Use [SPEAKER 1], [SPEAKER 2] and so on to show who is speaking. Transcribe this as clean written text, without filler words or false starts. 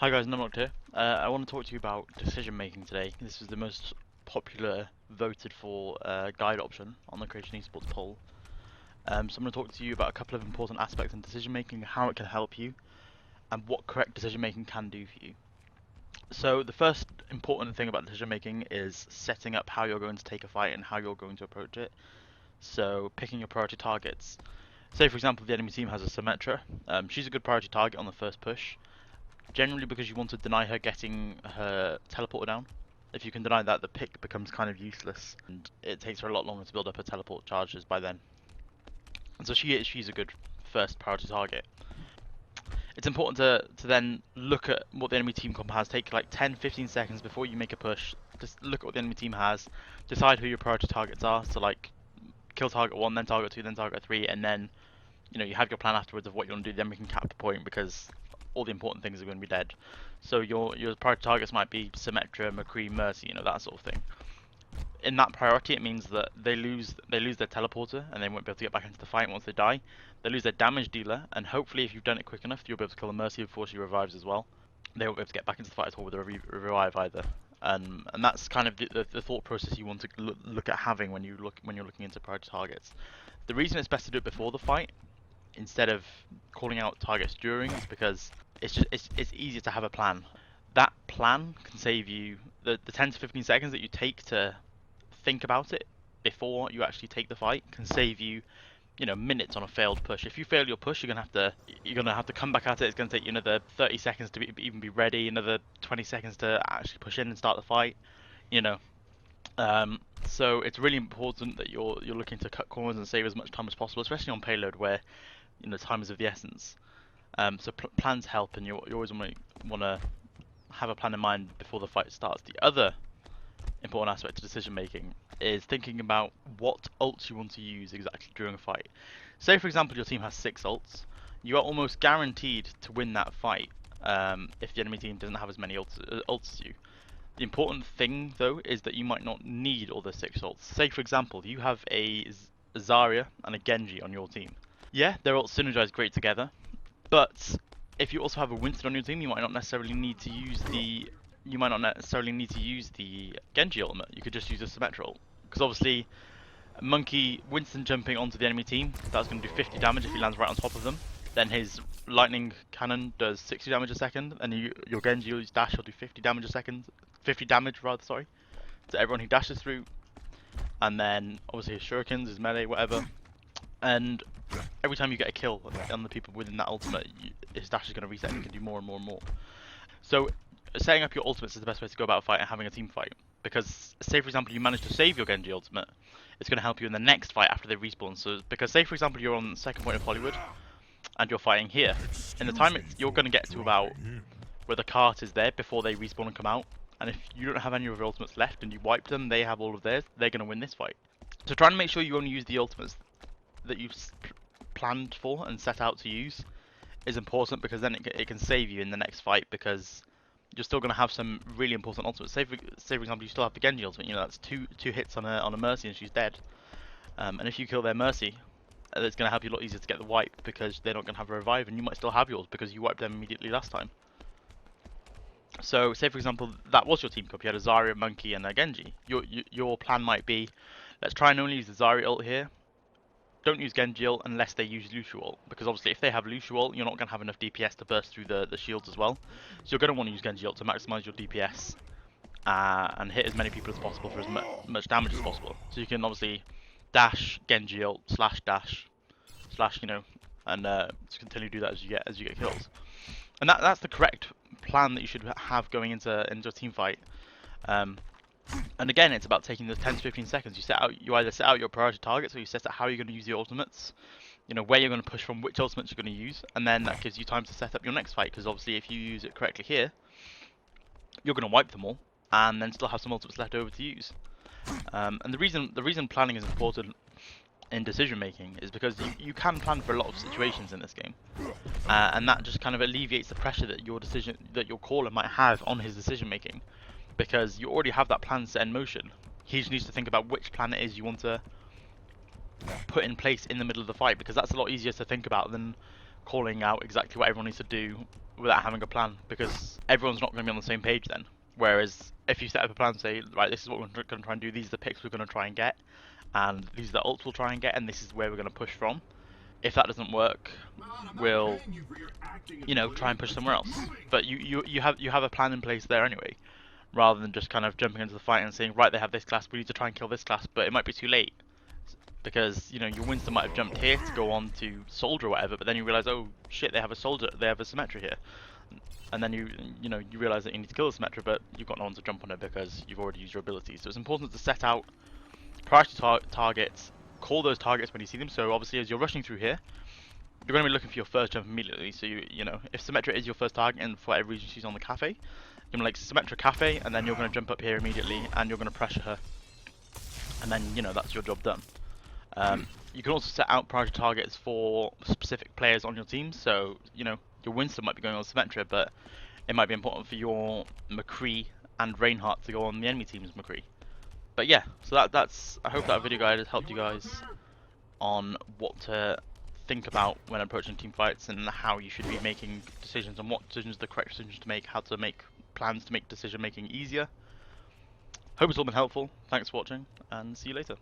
[SPEAKER 1] Hi guys, Numlocked here. I want to talk to you about decision making today. This is the most popular voted for guide option on the Creation eSports poll. So I'm going to talk to you about a couple of important aspects in decision making, how it can help you, and what correct decision making can do for you. So the first important thing about decision making is setting up how you're going to take a fight and how you're going to approach it. So picking your priority targets. Say for example the enemy team has a Symmetra. She's a good priority target on the first push. Generally because you want to deny her getting her teleporter down. If you can deny that, the pick becomes kind of useless, and it takes her a lot longer to build up her teleport charges by then. And so she's a good first priority target. It's important to then look at what the enemy team comp has. Take like 10-15 seconds before you make a push. Just look at what the enemy team has. Decide who your priority targets are. So like kill target 1, then target 2, then target 3, and then you have your plan afterwards of what you want to do. Then we can cap the point because all the important things are going to be dead. So your priority targets might be Symmetra, McCree, Mercy, that sort of thing. In that priority, it means that they lose their teleporter and they won't be able to get back into the fight once they die. They lose their damage dealer, and hopefully, if you've done it quick enough, you'll be able to kill the Mercy before she revives as well. They won't be able to get back into the fight at all with a revive either. And that's kind of the thought process you want to look at having when you're looking into priority targets. The reason it's best to do it before the fight instead of calling out targets during is because it's easier to have a plan. That plan can save you the 10 to 15 seconds that you take to think about it before you actually take the fight can save you minutes on a failed push. If you fail your push, you're gonna have to come back at it. It's gonna take you another 30 seconds to even be ready, another 20 seconds to actually push in and start the fight. So it's really important that you're looking to cut corners and save as much time as possible, especially on payload where time is of the essence. So plans help, and you always want to have a plan in mind before the fight starts. The other important aspect of decision making is thinking about what ults you want to use exactly during a fight. Say for example your team has 6 ults, you are almost guaranteed to win that fight if the enemy team doesn't have as many ults as you. The important thing though is that you might not need all the 6 ults. Say for example you have a Zarya and a Genji on your team. Yeah, they're all synergize great together, but if you also have a Winston on your team, you might not necessarily need to use the Genji ultimate. You could just use a Symmetra ult, because obviously Winston jumping onto the enemy team, that's going to do 50 damage if he lands right on top of them. Then his lightning cannon does 60 damage a second, and your Genji's dash will do 50 damage a second, 50 damage rather, sorry, to everyone he dashes through. And then obviously his shurikens, his melee, whatever. And every time you get a kill on the people within that ultimate, his dash is going to reset and you can do more and more and more. So setting up your ultimates is the best way to go about a fight and having a team fight. Because say for example you manage to save your Genji ultimate, it's going to help you in the next fight after they respawn. So because say for example you're on the second point of Hollywood and you're fighting here, in the time you're going to get to about where the cart is there before they respawn and come out. And if you don't have any of your ultimates left and you wipe them, they have all of theirs, they're going to win this fight. So try and make sure you only use the ultimates that you've planned for and set out to use is important, because then it can save you in the next fight, because you're still going to have some really important ultimates. Say for example you still have the Genji ultimate, that's two hits on a Mercy and she's dead. And if you kill their Mercy, it's going to help you a lot easier to get the wipe, because they're not going to have a revive and you might still have yours because you wiped them immediately last time. So say for example that was your team comp, you had a Zarya, Monkey and a Genji. Your plan might be, let's try and only use the Zarya ult here. Don't use Genji ult unless they use Lucio ult, because obviously if they have Lucio ult, you're not going to have enough DPS to burst through the shields as well. So you're going to want to use Genji ult to maximize your DPS and hit as many people as possible for as much damage as possible. So you can obviously dash, Genji ult, slash dash, slash, and just continue to do that as you get kills. And that's the correct plan that you should have going into a team fight. And again, it's about taking those 10 to 15 seconds. You either set out your priority targets, or you set out how you're going to use your ultimates, where you're going to push from, which ultimates you're going to use, and then that gives you time to set up your next fight, because obviously if you use it correctly here, you're going to wipe them all, and then still have some ultimates left over to use. And the reason planning is important in decision making is because you can plan for a lot of situations in this game, and that just kind of alleviates the pressure that your caller might have on his decision making. Because you already have that plan set in motion. He just needs to think about which plan it is you want to put in place in the middle of the fight, because that's a lot easier to think about than calling out exactly what everyone needs to do without having a plan, because everyone's not going to be on the same page then. Whereas if you set up a plan, say, right, this is what we're going to try and do, these are the picks we're going to try and get, and these are the ults we'll try and get, and this is where we're going to push from. If that doesn't work, we'll, you know, try and push somewhere else. But you have a plan in place there anyway, rather than just kind of jumping into the fight and saying, right, they have this class, we need to try and kill this class, but it might be too late. Because, you know, your Winston might have jumped here to go on to Soldier or whatever, but then you realise, oh shit, they have a Soldier, they have a Symmetra here. And then you know, you realise that you need to kill the Symmetra, but you've got no one to jump on it because you've already used your abilities. So it's important to set out priority targets, call those targets when you see them. So obviously as you're rushing through here, you're going to be looking for your first jump immediately. So you know, if Symmetra is your first target and for every reason she's on the cafe, you're going to like Symmetra cafe, and then you're going to jump up here immediately and you're going to pressure her. And then, you know, that's your job done. You can also set out priority targets for specific players on your team. So, you know, your Winston might be going on Symmetra, but it might be important for your McCree and Reinhardt to go on the enemy team's McCree. But yeah, so that's. I hope that video guide has helped you guys on what to think about when approaching team fights and how you should be making decisions and what decisions are the correct decisions to make, how to make plans to make decision making easier. Hope it's all been helpful. Thanks for watching, and see you later.